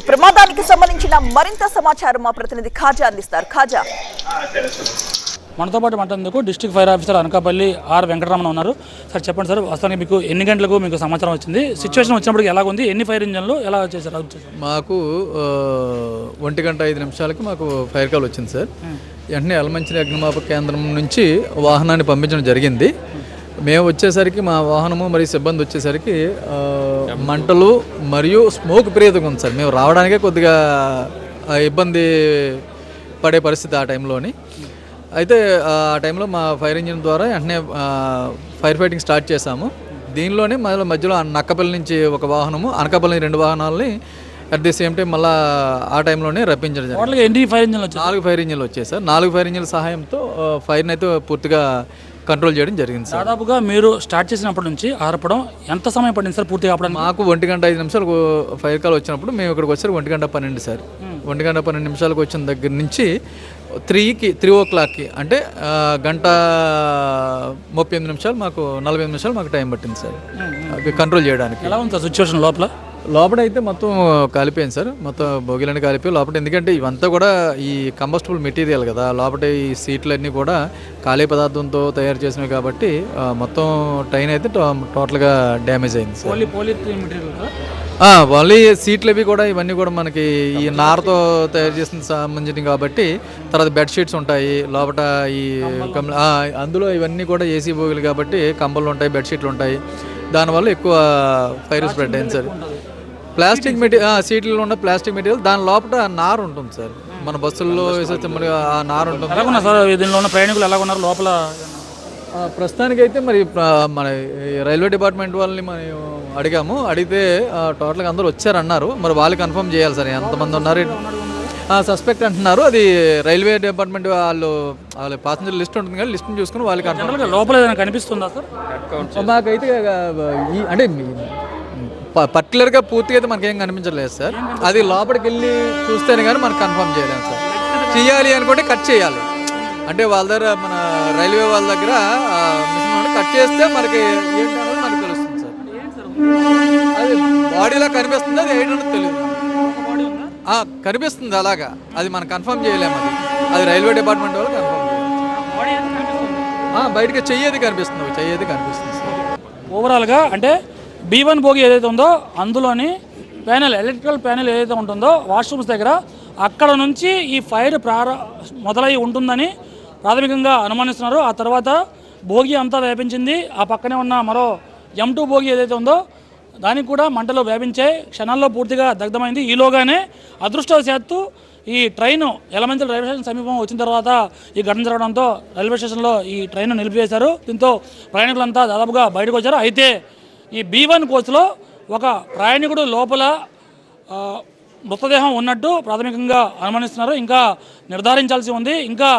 ఈ ప్రమాదానికి సంబంధించిన మరింత సమాచారం మా ప్రతినిధి ఖాజా అందిస్తారు. ఖాజా, మనతో పాటు మాట్లాడేందుకు district fire officer Anakapalli R Venkataramana ఉన్నారు. సార్ చెప్పండి సార్, వాస్తవానికి మీకు ఎన్ని గంటలకు మీకు సమాచారం వచ్చింది? సిచ్యువేషన్ వచ్చినప్పుడు ఎలాగుంది? ఎన్ని ఫైర్ ఇంజన్లు ఎలా చేశారు? మాకు 1:05 మాకు ఫైర్ కాల్ వచ్చింది సార్. వెంటనే యలమంచిలి అగ్నిమాపక కేంద్రం నుంచి వాహనాన్ని పంపించడం జరిగింది. మేము వచ్చేసరికి మా వాహనము మరియు సిబ్బంది వచ్చేసరికి మంటలు మరియు స్మోక్ విపరీతంగా ఉంది సార్. మేము రావడానికే కొద్దిగా ఇబ్బంది పడే పరిస్థితి ఆ టైంలోని. అయితే ఆ టైంలో మా ఫైర్ ఇంజిన్ ద్వారా వెంటనే ఫైర్ ఫైటింగ్ స్టార్ట్ చేశాము. దీనిలోనే మధ్యలో నక్కపల్లి నుంచి ఒక వాహనము, అనకాపల్లి 2 వాహనాలని అట్ ది సేమ్ టైం మళ్ళీ ఆ టైంలోనే రప్పించడం జరిగింది. ఎన్ని ఫైర్ ఇంజన్లు వచ్చాయి? 4 ఫైర్ ఇంజిన్లు వచ్చాయి సార్. 4 ఫైర్ ఇంజిన్ల సహాయంతో ఫైర్ని అయితే పూర్తిగా కంట్రోల్ చేయడం జరిగింది సార్. దాదాపుగా మీరు స్టార్ట్ చేసినప్పటి నుంచి ఆర్పడం ఎంత సమయం పడింది సార్ పూర్తిగా ఆపడానికి? మాకు 1:05 ఫైర్ కాల్ వచ్చినప్పుడు మేము ఇక్కడికి వచ్చారు 1:12 సార్. 1:12 వచ్చిన దగ్గర నుంచి 3 o'clock అంటే 1:38 మాకు 45 మాకు టైం పట్టింది సార్ కంట్రోల్ చేయడానికి. ఎలా ఉంది సార్ సిచ్యువేషన్? లోపల అయితే మొత్తం కాలిపోయింది సార్. మొత్తం బోగిలన్నీ కాలిపోయి లోపల, ఎందుకంటే ఇవంతా కూడా ఈ కంబస్టబుల్ మెటీరియల్ కదా, లోపల ఈ సీట్లన్నీ కూడా ఖాళీ పదార్థంతో తయారు చేసినవి కాబట్టి మొత్తం ట్రైన్ అయితే టోటల్గా డ్యామేజ్ అయింది సార్. ఓన్లీ సీట్లు అవి కూడా ఇవన్నీ కూడా మనకి ఈ నారతో తయారు చేసిన సంబంధించినవి కాబట్టి, తర్వాత బెడ్షీట్స్ ఉంటాయి లోపల, ఈ అందులో ఇవన్నీ కూడా ఏసీ బోగిలు కాబట్టి కంబళ్ళు ఉంటాయి, బెడ్షీట్లు ఉంటాయి. దానివల్ల ఎక్కువ ఫైర్ స్ప్రెడ్ అయింది సార్. ప్లాస్టిక్ మెటీరియల్, సీట్లలో ఉన్న ప్లాస్టిక్ మెటీరియల్, దాని లోపల నారు ఉంటుంది సార్. మన బస్సుల్లో వేసేస్తే మరి ఆ నారు ఉంటుంది. దీనిలో ఉన్న ప్రయాణికులు ఎలా ఉన్నారు లోపల? ప్రస్తుతానికైతే మరి మన రైల్వే డిపార్ట్మెంట్ వాళ్ళని మనం అడిగాము. అడిగితే టోటల్గా అందరూ వచ్చారన్నారు. మరి వాళ్ళు కన్ఫర్మ్ చేయాలి సార్ ఎంతమంది ఉన్నారు. సస్పెక్ట్ అంటున్నారు. అది రైల్వే డిపార్ట్మెంట్ వాళ్ళ ప్యాసింజర్ లిస్ట్ ఉంటుంది కదా, లిస్ట్ని చూసుకుని వాళ్ళకి లోపల ఏదైనా కనిపిస్తుందా సార్? మాకైతే అంటే పర్టికులర్గా పూర్తిగా అయితే మనకేం కనిపించలేదు సార్. అది లోపలికి వెళ్ళి చూస్తేనే కానీ మనకు కన్ఫర్మ్ చేయలేము సార్. చేయాలి అనుకుంటే కట్ చేయాలి. అంటే వాళ్ళ దగ్గర, మన రైల్వే వాళ్ళ దగ్గర మిషన్ కట్ చేస్తే మనకి ఏంటనేది మనకు తెలుస్తుంది సార్. అది బాడీలా కనిపిస్తుంది, అది ఏంటనేది తెలియదు. కనిపిస్తుంది అలాగా, అది మనం కన్ఫర్మ్ చేయలేము. అది రైల్వే డిపార్ట్మెంట్ వాళ్ళు కన్ఫర్మ్ చేయాలి. బయటకి చెయ్యేది కనిపిస్తుంది సార్. ఓవరాల్గా అంటే B1 బోగి ఏదైతే ఉందో అందులోని ప్యానెల్, ఎలక్ట్రికల్ ప్యానెల్ ఏదైతే ఉంటుందో వాష్రూమ్స్ దగ్గర, అక్కడ నుంచి ఈ ఫైర్ మొదలై ఉంటుందని ప్రాథమికంగా అనుమానిస్తున్నారు. ఆ తర్వాత భోగి అంతా వ్యాపించింది. ఆ పక్కనే ఉన్న మరో M2 భోగి ఏదైతే ఉందో దానికి కూడా మంటలు వ్యాపించాయి. క్షణాల్లో పూర్తిగా దగ్ధమైంది. ఈలోగానే అదృష్టవశాత్తు ఈ ట్రైను యలమంచిలి రైల్వే స్టేషన్ సమీపం వచ్చిన తర్వాత ఈ ఘటన జరగడంతో రైల్వే స్టేషన్లో ఈ ట్రైన్ను నిలిపివేశారు. దీంతో ప్రయాణికులంతా దాదాపుగా బయటకు వచ్చారు. అయితే ఈ B1 కోచ్లో ఒక ప్రయాణికుడు లోపల మృతదేహం ఉన్నట్టు ప్రాథమికంగా అనుమానిస్తున్నారు. ఇంకా నిర్ధారించాల్సి ఉంది. ఇంకా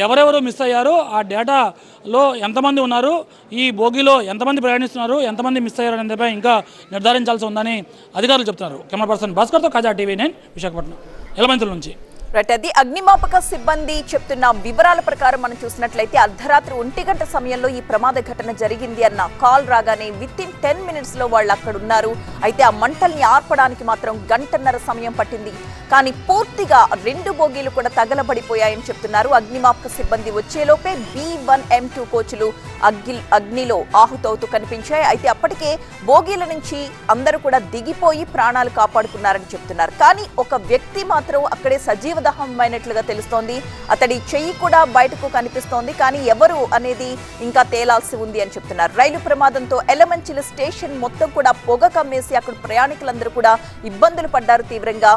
ఎవరెవరు మిస్ అయ్యారు, ఆ డేటాలో ఎంతమంది ఉన్నారు, ఈ బోగిలో ఎంతమంది ప్రయాణిస్తున్నారు, ఎంతమంది మిస్ అయ్యారు అనేదిపై ఇంకా నిర్ధారించాల్సి ఉందని అధికారులు చెప్తున్నారు. కెమెరా పర్సన్ భాస్కర్తో ఖాజా TV9 విశాఖపట్నం యలమంచిలి నుంచి. అది అగ్నిమాపక సిబ్బంది చెప్తున్న వివరాల ప్రకారం మనం చూసినట్లయితే అర్ధరాత్రి 1 గంట సమయంలో ఈ ప్రమాద ఘటన జరిగింది అన్న కాల్ రాగానే వితిన్ 10 minutes లో వాళ్ళు అక్కడ ఉన్నారు. అయితే ఆ మంటల్ని ఆర్పడానికి మాత్రం 1.5 గంటల సమయం పట్టింది. కానీ పూర్తిగా 2 బోగీలు కూడా తగలబడిపోయాయని చెప్తున్నారు. అగ్నిమాపక సిబ్బంది వచ్చేలోపే B1 M2 కోచ్లు అగ్నిలో ఆహుతవుతూ కనిపించాయి. అయితే అప్పటికే బోగీల నుంచి అందరూ కూడా దిగిపోయి ప్రాణాలు కాపాడుకున్నారని చెప్తున్నారు. కానీ ఒక వ్యక్తి మాత్రం అక్కడే సజీవదహమైనట్లుగా తెలుస్తోంది. అతడి చెయ్యి కూడా బయటకు కనిపిస్తోంది. కానీ ఎవరు అనేది ఇంకా తేలాల్సి ఉంది అని చెప్తున్నారు. రైలు ప్రమాదంతో యలమంచిలి స్టేషన్ మొత్తం కూడా పొగ కమ్మేసి అక్కడ ప్రయాణికులందరూ కూడా ఇబ్బందులు పడ్డారు తీవ్రంగా.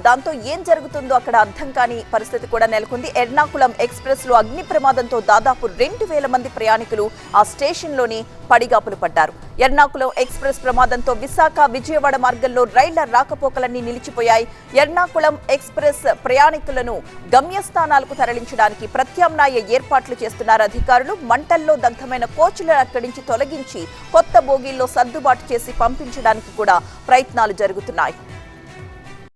దాంతో ఏం జరుగుతుందో అక్కడ అర్థం కాని పరిస్థితి కూడా నెలకొంది. ఎర్నాకుళం ఎక్స్ప్రెస్ లో అగ్ని ప్రమాదంతో దాదాపు 2000 మంది ప్రయాణికులు ఆ స్టేషన్ లోని పడిగాపులు పడ్డారు. ఎర్నాకుళం ఎక్స్ప్రెస్ ప్రమాదంతో విశాఖ విజయవాడ మార్గంలో రైళ్ల రాకపోకలన్నీ నిలిచిపోయాయి. ఎర్నాకుళం ఎక్స్ప్రెస్ ప్రయాణికులను గమ్యస్థానాలకు తరలించడానికి ప్రత్యామ్నాయ ఏర్పాట్లు చేస్తున్నారు అధికారులు. మంటల్లో దగ్ధమైన కోచ్లను అక్కడి నుంచి తొలగించి కొత్త బోగీల్లో సర్దుబాటు చేసి పంపించడానికి కూడా ప్రయత్నాలు జరుగుతున్నాయి.